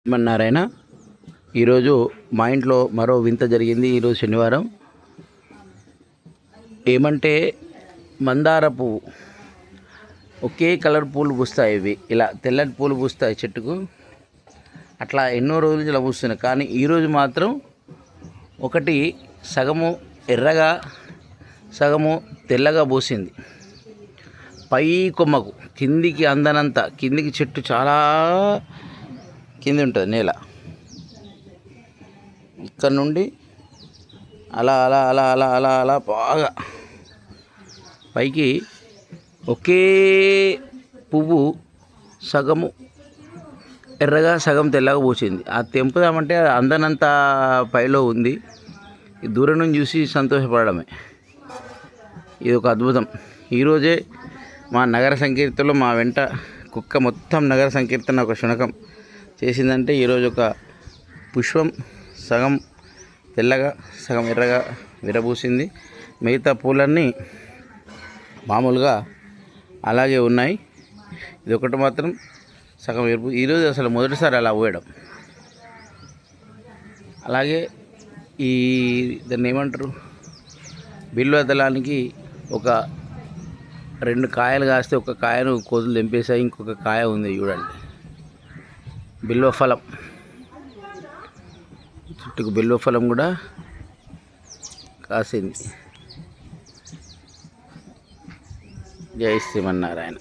శ్రీమన్నారాయణ. ఈరోజు మా ఇంట్లో మరో వింత జరిగింది. ఈరోజు శనివారం. ఏమంటే మందార పువ్వు ఒకే కలర్ పూలు పూస్తాయి. ఇవి ఇలా తెల్లటి పూలు పూస్తాయి చెట్టుకు. అట్లా ఎన్నో రోజులు ఇలా పూస్తున్నాయి. కానీ ఈరోజు మాత్రం ఒకటి సగము ఎర్రగా సగము తెల్లగా పూసింది. పై కొమ్మకు కిందికి అందనంత కిందికి చెట్టు చాలా కింది ఉంటుంది నేల. ఇక్కడ నుండి అలా అలా అలా అలా అలా అలా బాగా పైకి ఒకే పువ్వు సగము ఎర్రగా సగం తెల్లగా పూసింది. ఆ తెంపుదామంటే అందనంత పైలో ఉంది. దూరం నుంచి చూసి సంతోషపడమే. ఇది ఒక అద్భుతం. ఈరోజే మా నగర సంకీర్తనలో మా వెంట కుక్క మొత్తం నగర సంకీర్తన ఒక శునకం చేసిందంటే ఈరోజు ఒక పుష్పం సగం తెల్లగా సగం ఎర్రగా విరబూసింది. మిగతా పూలన్నీ మామూలుగా అలాగే ఉన్నాయి. ఇది ఒకటి మాత్రం సగం ఎరుపు. ఈరోజు అసలు మొదటిసారి అలా పోయడం. అలాగే దాన్ని ఏమంటారు, బిల్వ దళానికి ఒక 2 కాయలు కాస్తే ఒక కాయను కోతులు తెంపేసాయి. ఇంకొక కాయ ఉంది చూడండి, బిల్వఫలం. చుట్టుకు బిల్వఫలం కూడా కాసింది. జై శ్రీమన్నారాయణ.